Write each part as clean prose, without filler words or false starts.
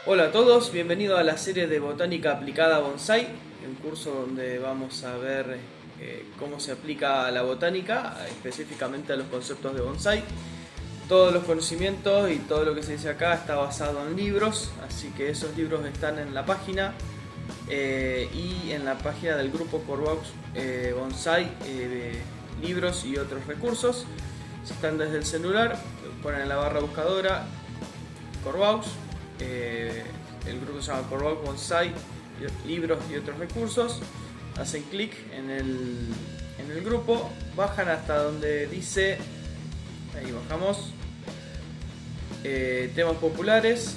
Hola a todos, bienvenidos a la serie de Botánica Aplicada a Bonsai, un curso donde vamos a ver cómo se aplica a la botánica, específicamente a los conceptos de bonsai. Todos los conocimientos y todo lo que se dice acá está basado en libros, así que esos libros están en la página y en la página del grupo Corvaux Bonsai, libros y otros recursos. Si están desde el celular, ponen en la barra buscadora Corvaux. El grupo se llama Corvaux Bonsai, libros y otros recursos. Hacen clic en el grupo, bajan hasta donde dice, ahí bajamos, temas populares.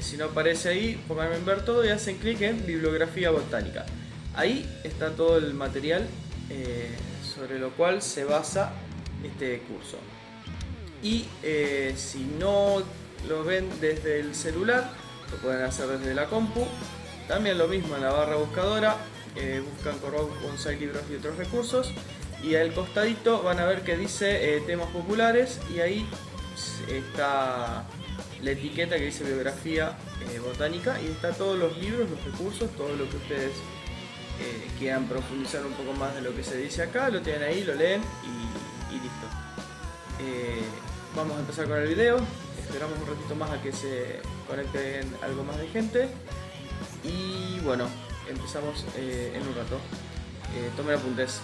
Si no aparece ahí, pongan en ver todo y hacen clic en bibliografía botánica. Ahí está todo el material sobre lo cual se basa este curso. Y si no lo ven desde el celular, lo pueden hacer desde la compu. También lo mismo en la barra buscadora, buscan Corvaux Bonsai, libros y otros recursos. Y al costadito van a ver que dice temas populares y ahí está la etiqueta que dice biografía botánica y está todos los libros, los recursos, todo lo que ustedes quieran profundizar un poco más de lo que se dice acá, lo tienen ahí, lo leen y listo. Vamos a empezar con el video, esperamos un ratito más a que se conecten algo más de gente y bueno, empezamos en un rato. Tomen apuntes.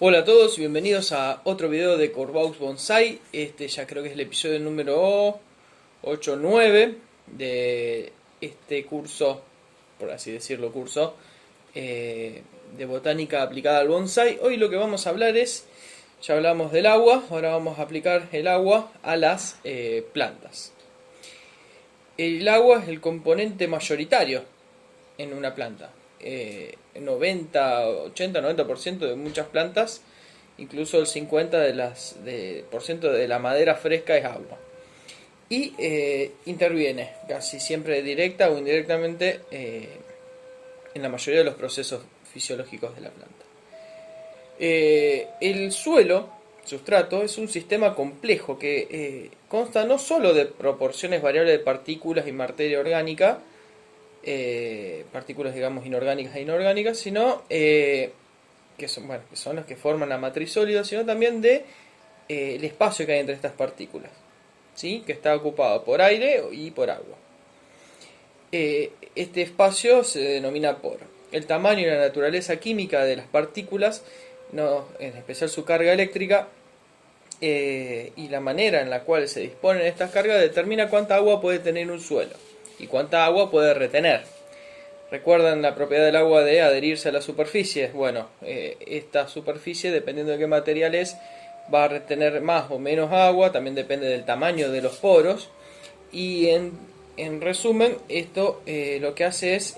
Hola a todos, bienvenidos a otro video de Corvaux Bonsai. Este ya creo que es el episodio número 8 o 9 de este curso, por así decirlo, de botánica aplicada al bonsai. Hoy lo que vamos a hablar es, ya hablamos del agua, ahora vamos a aplicar el agua a las plantas. El agua es el componente mayoritario en una planta. 80-90% de muchas plantas, incluso el 50% de la madera fresca es agua. Y interviene casi siempre directa o indirectamente en la mayoría de los procesos fisiológicos de la planta. El sustrato, es un sistema complejo que consta no solo de proporciones variables de partículas y materia orgánica, partículas digamos inorgánicas e inorgánicas, sino que son las que forman la matriz sólida, sino también de el espacio que hay entre estas partículas, ¿sí? Que está ocupado por aire y por agua. Este espacio se denomina poro. El tamaño y la naturaleza química de las partículas, en especial su carga eléctrica, y la manera en la cual se disponen estas cargas determina cuánta agua puede tener un suelo y cuánta agua puede retener. ¿Recuerdan la propiedad del agua de adherirse a la superficie? Bueno, esta superficie, dependiendo de qué material es, va a retener más o menos agua, también depende del tamaño de los poros. Y en resumen, esto lo que hace es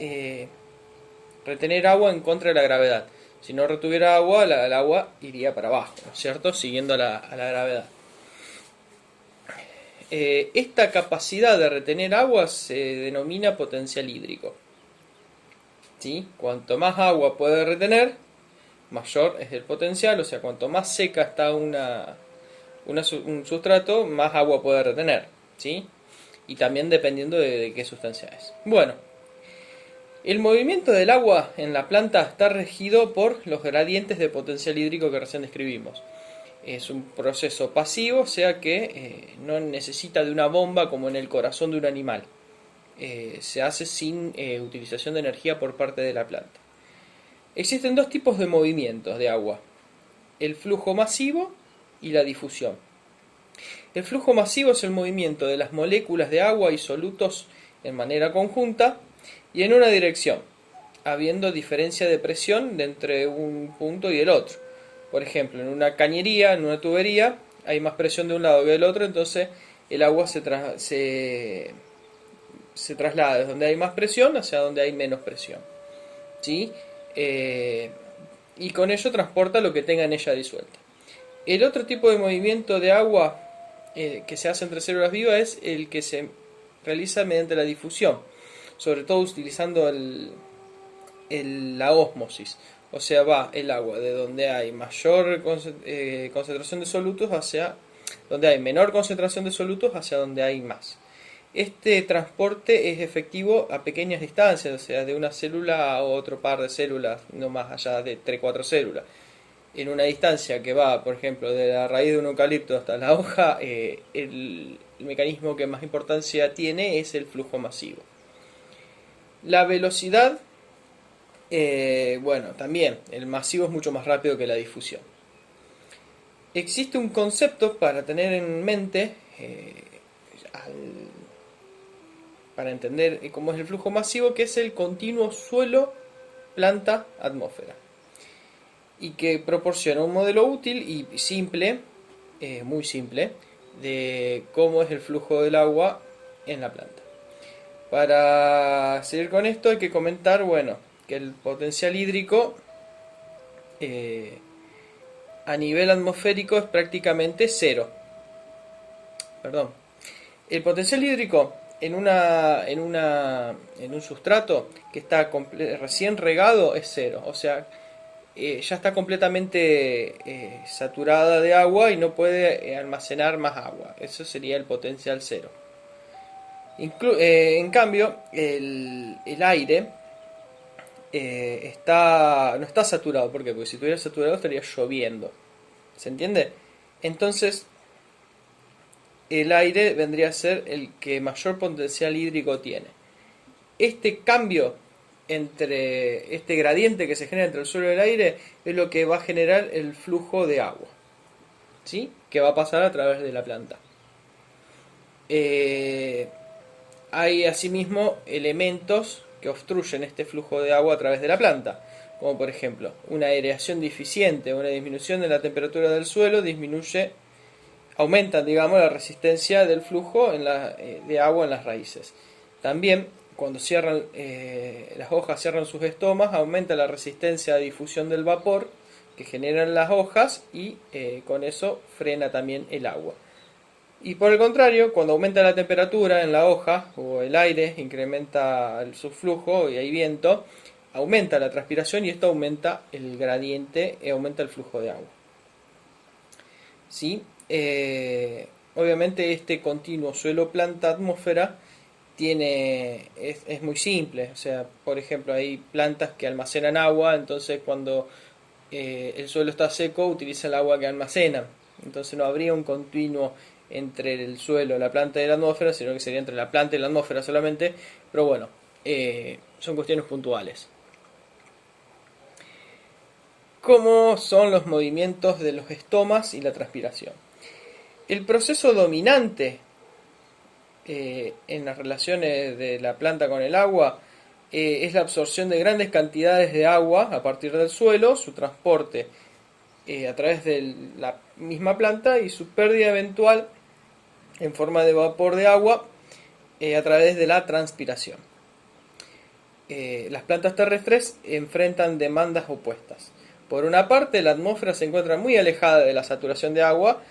retener agua en contra de la gravedad. Si no retuviera agua, el agua iría para abajo, ¿no es cierto? Siguiendo a la gravedad. Esta capacidad de retener agua se denomina potencial hídrico. ¿Sí? Cuanto más agua puede retener, mayor es el potencial, o sea, cuanto más seca está un sustrato, más agua puede retener, ¿sí? Y también dependiendo de qué sustancia es. Bueno, el movimiento del agua en la planta está regido por los gradientes de potencial hídrico que recién describimos. Es un proceso pasivo, o sea que no necesita de una bomba como en el corazón de un animal. Se hace sin utilización de energía por parte de la planta. Existen dos tipos de movimientos de agua: el flujo masivo y la difusión. El flujo masivo es el movimiento de las moléculas de agua y solutos en manera conjunta y en una dirección, habiendo diferencia de presión entre un punto y el otro. Por ejemplo, en una cañería, en una tubería, hay más presión de un lado que del otro, entonces el agua se traslada desde donde hay más presión hacia donde hay menos presión, ¿sí? Y con ello transporta lo que tenga en ella disuelta. El otro tipo de movimiento de agua que se hace entre células vivas es el que se realiza mediante la difusión, sobre todo utilizando la ósmosis. O sea, va el agua de donde hay mayor concentración de solutos hacia donde hay menor concentración de solutos hacia donde hay más. Este transporte es efectivo a pequeñas distancias, o sea, de una célula a otro par de células, no más allá de 3-4 células. En una distancia que va, por ejemplo, de la raíz de un eucalipto hasta la hoja, el mecanismo que más importancia tiene es el flujo masivo. La velocidad, bueno, también, el masivo es mucho más rápido que la difusión. Existe un concepto para tener en mente, para entender cómo es el flujo masivo, que es el continuo suelo-planta-atmósfera, y que proporciona un modelo útil y simple, muy simple, de cómo es el flujo del agua en la planta. Para seguir con esto hay que comentar, bueno, que el potencial hídrico a nivel atmosférico es prácticamente cero. Perdón. El potencial hídrico en un sustrato que está recién regado es cero. O sea, ya está completamente saturada de agua y no puede almacenar más agua. Eso sería el potencial cero. En cambio, el aire no está saturado. ¿Por qué? Porque si estuviera saturado estaría lloviendo. ¿Se entiende? Entonces, el aire vendría a ser el que mayor potencial hídrico tiene. Este cambio entre este gradiente que se genera entre el suelo y el aire es lo que va a generar el flujo de agua, ¿sí? Que va a pasar a través de la planta. Hay asimismo elementos que obstruyen este flujo de agua a través de la planta, como por ejemplo una aireación deficiente o una disminución de la temperatura del suelo aumentan, digamos, la resistencia del flujo de agua en las raíces. También, cuando las hojas cierran sus estomas, aumenta la resistencia a difusión del vapor que generan las hojas y con eso frena también el agua. Y por el contrario, cuando aumenta la temperatura en la hoja o el aire incrementa su flujo y hay viento, aumenta la transpiración y esto aumenta el gradiente y aumenta el flujo de agua. ¿Sí? Obviamente este continuo suelo-planta-atmósfera es muy simple. O sea, por ejemplo, hay plantas que almacenan agua, entonces cuando el suelo está seco utiliza el agua que almacena. Entonces no habría un continuo entre el suelo, la planta y la atmósfera, sino que sería entre la planta y la atmósfera solamente. Pero bueno, son cuestiones puntuales. ¿Cómo son los movimientos de los estomas y la transpiración? El proceso dominante en las relaciones de la planta con el agua es la absorción de grandes cantidades de agua a partir del suelo, su transporte a través de la misma planta y su pérdida eventual en forma de vapor de agua a través de la transpiración. Las plantas terrestres enfrentan demandas opuestas. Por una parte, la atmósfera se encuentra muy alejada de la saturación de agua,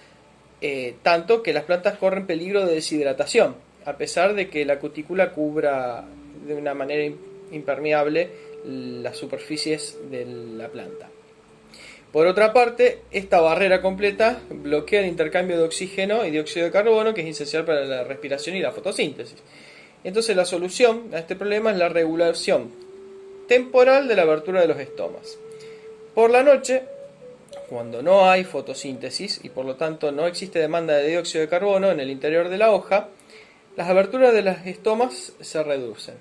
tanto que las plantas corren peligro de deshidratación, a pesar de que la cutícula cubra de una manera impermeable las superficies de la planta. Por otra parte, esta barrera completa bloquea el intercambio de oxígeno y dióxido de carbono, que es esencial para la respiración y la fotosíntesis. Entonces, la solución a este problema es la regulación temporal de la abertura de los estomas. Por la noche, cuando no hay fotosíntesis y por lo tanto no existe demanda de dióxido de carbono en el interior de la hoja, las aberturas de las estomas se reducen,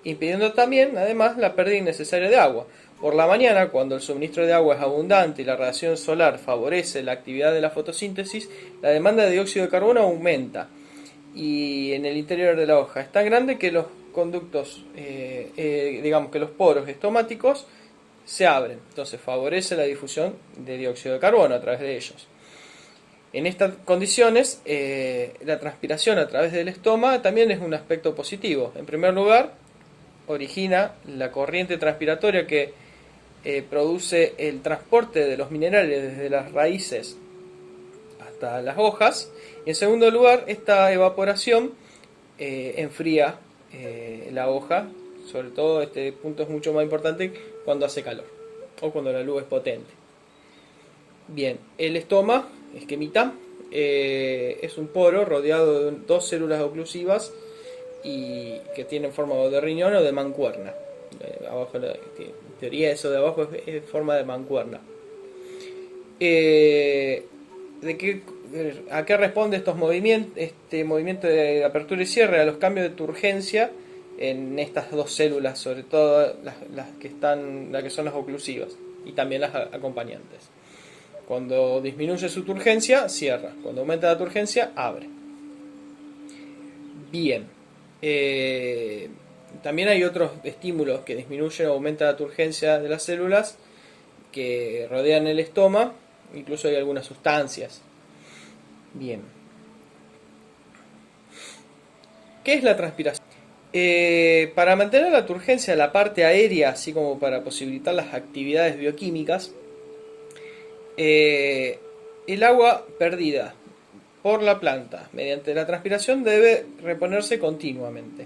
impidiendo también, además, la pérdida innecesaria de agua. Por la mañana, cuando el suministro de agua es abundante y la radiación solar favorece la actividad de la fotosíntesis, la demanda de dióxido de carbono aumenta y en el interior de la hoja es tan grande que los conductos, digamos que los poros estomáticos se abren, entonces favorece la difusión de dióxido de carbono a través de ellos. En estas condiciones, la transpiración a través del estoma también es un aspecto positivo. En primer lugar, origina la corriente transpiratoria que produce el transporte de los minerales desde las raíces hasta las hojas. Y en segundo lugar, esta evaporación enfría la hoja. Sobre todo este punto es mucho más importante cuando hace calor o cuando la luz es potente. Bien, el estoma, esquemita, es un poro rodeado de dos células oclusivas y que tienen forma de riñón o de mancuerna. Abajo, en teoría eso de abajo es forma de mancuerna. ¿A qué responde estos movimientos? Este movimiento de apertura y cierre a los cambios de turgencia en estas dos células, sobre todo las que son las oclusivas y también las acompañantes. Cuando disminuye su turgencia, cierra. Cuando aumenta la turgencia, abre. Bien. También hay otros estímulos que disminuyen o aumentan la turgencia de las células que rodean el estoma. Incluso hay algunas sustancias. Bien. ¿Qué es la transpiración? Para mantener la turgencia de la parte aérea, así como para posibilitar las actividades bioquímicas, el agua perdida por la planta mediante la transpiración debe reponerse continuamente.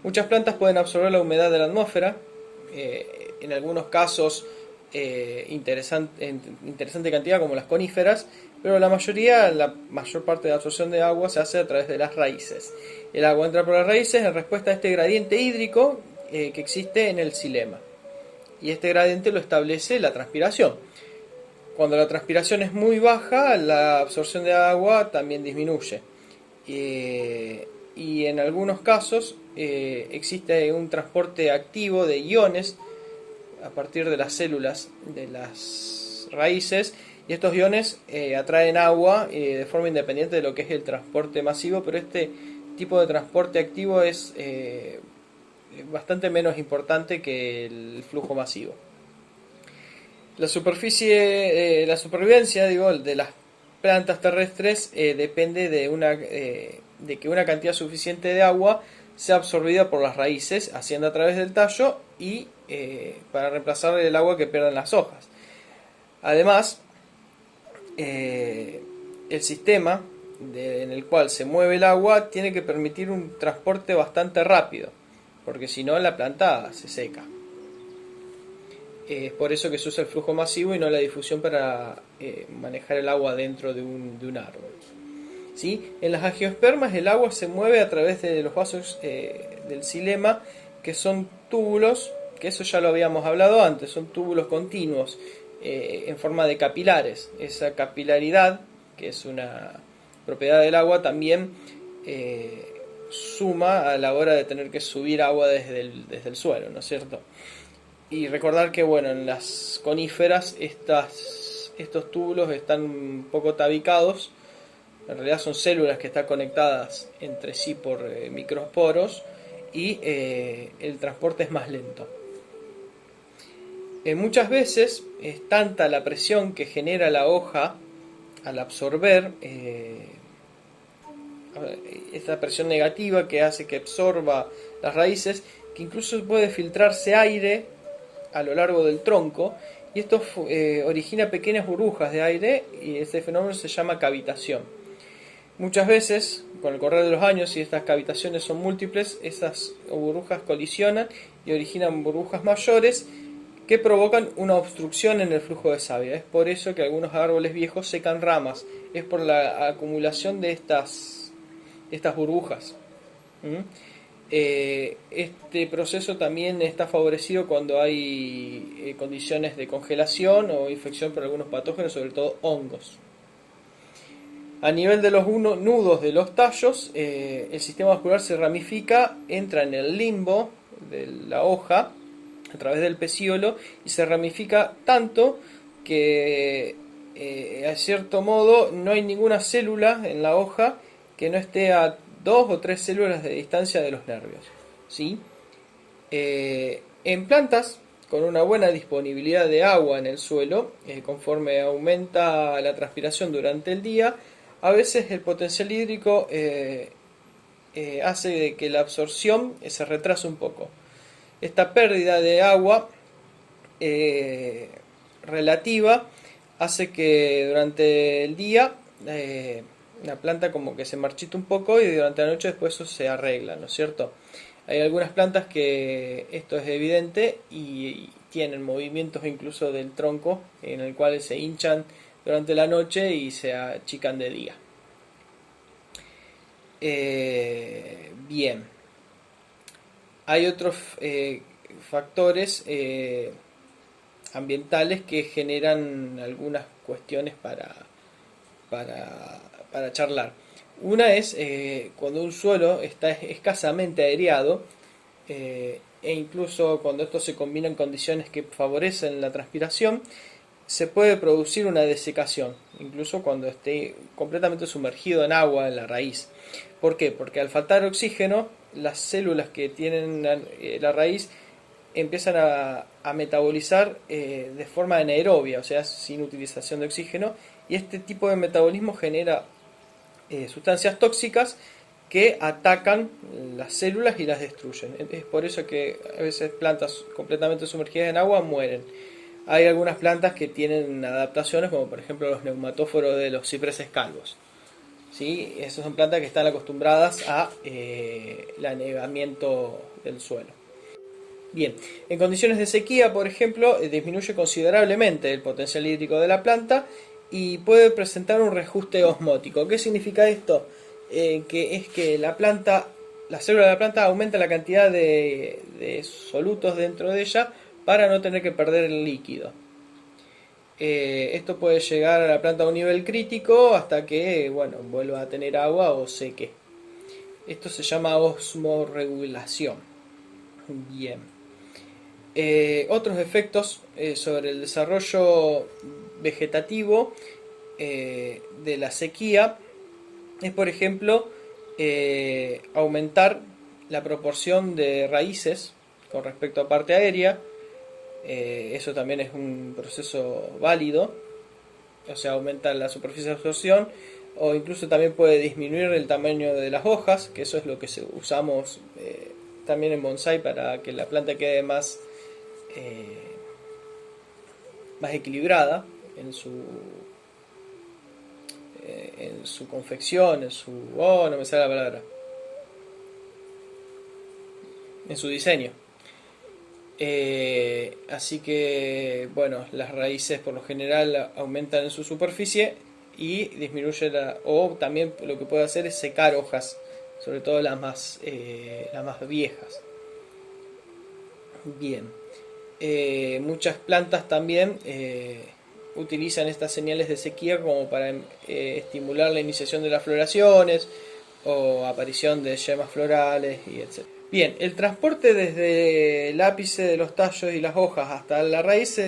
Muchas plantas pueden absorber la humedad de la atmósfera, en algunos casos interesante cantidad como las coníferas, pero la mayor parte de la absorción de agua se hace a través de las raíces. El agua entra por las raíces en respuesta a este gradiente hídrico que existe en el xilema, y este gradiente lo establece la transpiración. Cuando la transpiración es muy baja, la absorción de agua también disminuye. Y en algunos casos existe un transporte activo de iones a partir de las células de las raíces, y estos iones atraen agua de forma independiente de lo que es el transporte masivo, pero este tipo de transporte activo es bastante menos importante que el flujo masivo. La supervivencia, de las plantas terrestres depende de que una cantidad suficiente de agua sea absorbida por las raíces, haciendo a través del tallo y para reemplazar el agua que pierden las hojas. Además, el sistema en el cual se mueve el agua tiene que permitir un transporte bastante rápido, porque si no la planta se seca. Es por eso que se usa el flujo masivo y no la difusión para manejar el agua dentro de un árbol. ¿Sí? En las angiospermas el agua se mueve a través de los vasos del xilema, que son túbulos, que eso ya lo habíamos hablado antes, son túbulos continuos en forma de capilares. Esa capilaridad, que es una propiedad del agua, también suma a la hora de tener que subir agua desde el suelo, ¿no es cierto? Y recordar que en las coníferas estos túbulos están un poco tabicados. En realidad son células que están conectadas entre sí por microporos, y el transporte es más lento. Muchas veces es tanta la presión que genera la hoja al absorber esta presión negativa que hace que absorba las raíces, que incluso puede filtrarse aire a lo largo del tronco, y esto origina pequeñas burbujas de aire, y este fenómeno se llama cavitación. Muchas veces, con el correr de los años, si estas cavitaciones son múltiples, esas burbujas colisionan y originan burbujas mayores que provocan una obstrucción en el flujo de savia. Es por eso que algunos árboles viejos secan ramas, es por la acumulación de estas burbujas. Este proceso también está favorecido cuando hay condiciones de congelación o infección por algunos patógenos, sobre todo hongos. A nivel de los nudos de los tallos, el sistema vascular se ramifica, entra en el limbo de la hoja a través del pecíolo y se ramifica tanto que a cierto modo no hay ninguna célula en la hoja que no esté a 2 o 3 células de distancia de los nervios, ¿sí? En plantas con una buena disponibilidad de agua en el suelo, conforme aumenta la transpiración durante el día, a veces el potencial hídrico hace de que la absorción se retrase un poco. Esta pérdida de agua relativa hace que durante el día la planta como que se marchita un poco y durante la noche después eso se arregla, ¿no es cierto? Hay algunas plantas que esto es evidente y tienen movimientos incluso del tronco en el cual se hinchan durante la noche y se achican de día. Bien, hay otros factores ambientales que generan algunas cuestiones para charlar. Una es cuando un suelo está escasamente aireado e incluso cuando esto se combina en condiciones que favorecen la transpiración, se puede producir una desecación, incluso cuando esté completamente sumergido en agua en la raíz. ¿Por qué? Porque al faltar oxígeno, las células que tienen la raíz empiezan a metabolizar de forma anaerobia, o sea, sin utilización de oxígeno, y este tipo de metabolismo genera sustancias tóxicas que atacan las células y las destruyen. Es por eso que a veces plantas completamente sumergidas en agua mueren. Hay algunas plantas que tienen adaptaciones, como por ejemplo los neumatóforos de los cipreses calvos. ¿Sí? Esas son plantas que están acostumbradas a el anegamiento del suelo. Bien, en condiciones de sequía, por ejemplo, disminuye considerablemente el potencial hídrico de la planta y puede presentar un reajuste osmótico. ¿Qué significa esto? Que es que la célula de la planta aumenta la cantidad de solutos dentro de ella para no tener que perder el líquido. Esto puede llegar a la planta a un nivel crítico hasta que vuelva a tener agua o seque. Esto se llama osmorregulación. Bien. Otros efectos sobre el desarrollo vegetativo de la sequía es, por ejemplo, aumentar la proporción de raíces con respecto a parte aérea. Eso también es un proceso válido, o sea, aumenta la superficie de absorción, o incluso también puede disminuir el tamaño de las hojas, que eso es lo que usamos también en bonsai para que la planta quede más equilibrada en su confección, no me sale la palabra, en su diseño. Así que, las raíces por lo general aumentan en su superficie y disminuye o también lo que puede hacer es secar hojas, sobre todo las más viejas. Bien, muchas plantas también utilizan estas señales de sequía como para estimular la iniciación de las floraciones o aparición de yemas florales y etc. Bien, el transporte desde el ápice de los tallos y las hojas hasta la raíz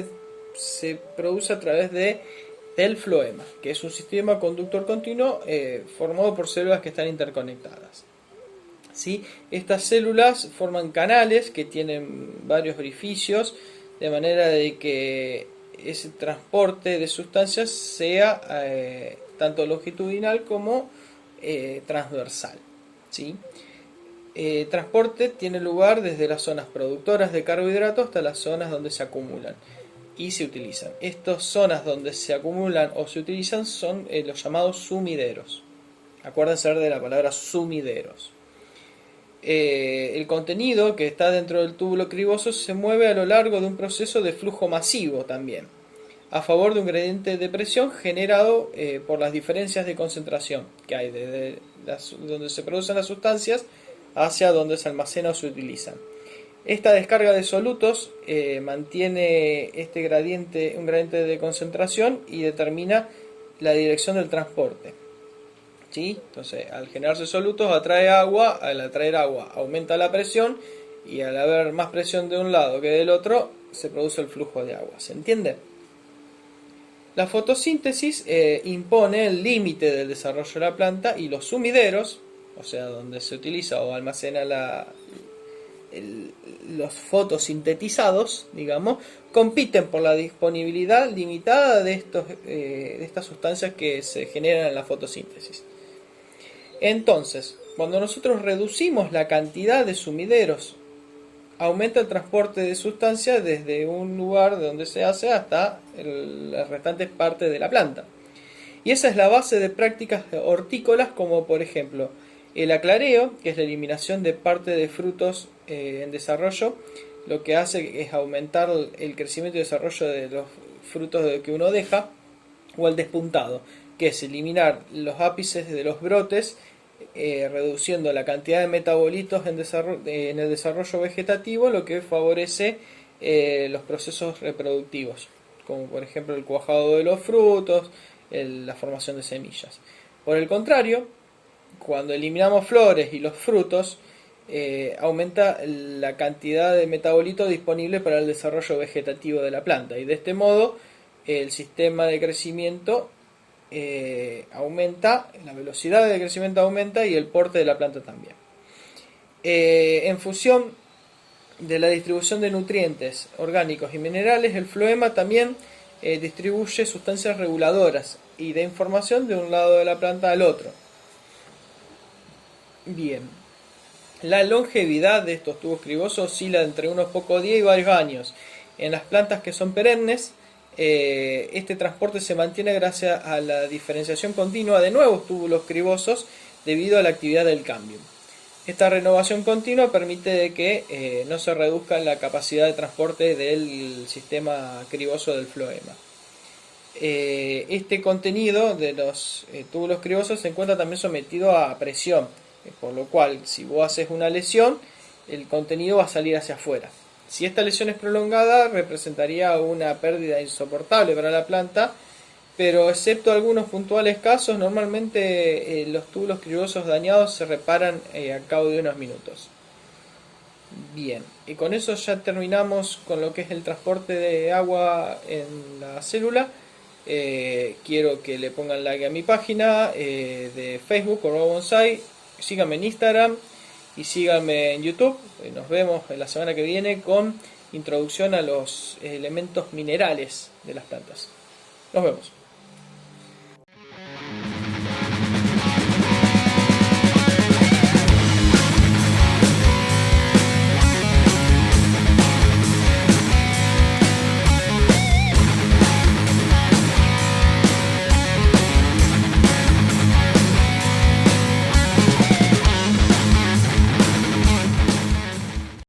se produce a través del floema, que es un sistema conductor continuo formado por células que están interconectadas. ¿Sí? Estas células forman canales que tienen varios orificios, de manera de que ese transporte de sustancias sea tanto longitudinal como transversal. ¿Sí? Transporte tiene lugar desde las zonas productoras de carbohidratos hasta las zonas donde se acumulan y se utilizan. Estas zonas donde se acumulan o se utilizan son los llamados sumideros. Acuérdense de la palabra sumideros. El contenido que está dentro del túbulo criboso se mueve a lo largo de un proceso de flujo masivo también, a favor de un gradiente de presión generado por las diferencias de concentración que hay desde donde se producen las sustancias hacia donde se almacenan o se utilizan. Esta descarga de solutos mantiene un gradiente de concentración y determina la dirección del transporte. ¿Sí? Entonces, al generarse solutos atrae agua, al atraer agua aumenta la presión y al haber más presión de un lado que del otro se produce el flujo de agua. ¿Se entiende? La fotosíntesis impone el límite del desarrollo de la planta y los sumideros, o sea, donde se utiliza o almacena los fotosintetizados, digamos, compiten por la disponibilidad limitada de estas sustancias que se generan en la fotosíntesis. Entonces, cuando nosotros reducimos la cantidad de sumideros, aumenta el transporte de sustancias desde un lugar de donde se hace hasta las restantes partes de la planta. Y esa es la base de prácticas hortícolas como por ejemplo el aclareo, que es la eliminación de parte de frutos en desarrollo. Lo que hace es aumentar el crecimiento y desarrollo de los frutos que uno deja, o el despuntado, que es eliminar los ápices de los brotes, reduciendo la cantidad de metabolitos en el desarrollo vegetativo, lo que favorece los procesos reproductivos, como por ejemplo el cuajado de los frutos, la formación de semillas. Por el contrario, cuando eliminamos flores y los frutos, aumenta la cantidad de metabolitos disponible para el desarrollo vegetativo de la planta, y de este modo el sistema de crecimiento aumenta, la velocidad de crecimiento aumenta y el porte de la planta también. En función de la distribución de nutrientes orgánicos y minerales, el floema también distribuye sustancias reguladoras y de información de un lado de la planta al otro. Bien, la longevidad de estos tubos cribosos oscila entre unos pocos días y varios años. En las plantas que son perennes, este transporte se mantiene gracias a la diferenciación continua de nuevos túbulos cribosos debido a la actividad del cambio. Esta renovación continua permite que no se reduzca la capacidad de transporte del sistema criboso del floema. Este contenido de los túbulos cribosos se encuentra también sometido a presión, por lo cual si vos haces una lesión, el contenido va a salir hacia afuera. Si esta lesión es prolongada, representaría una pérdida insoportable para la planta, pero excepto algunos puntuales casos, normalmente los túbulos cribosos dañados se reparan a cabo de unos minutos. Bien, y con eso ya terminamos con lo que es el transporte de agua en la célula. Quiero que le pongan like a mi página de Facebook, Corvado Bonsai, síganme en Instagram y síganme en YouTube. Nos vemos la semana que viene con introducción a los elementos minerales de las plantas. Nos vemos.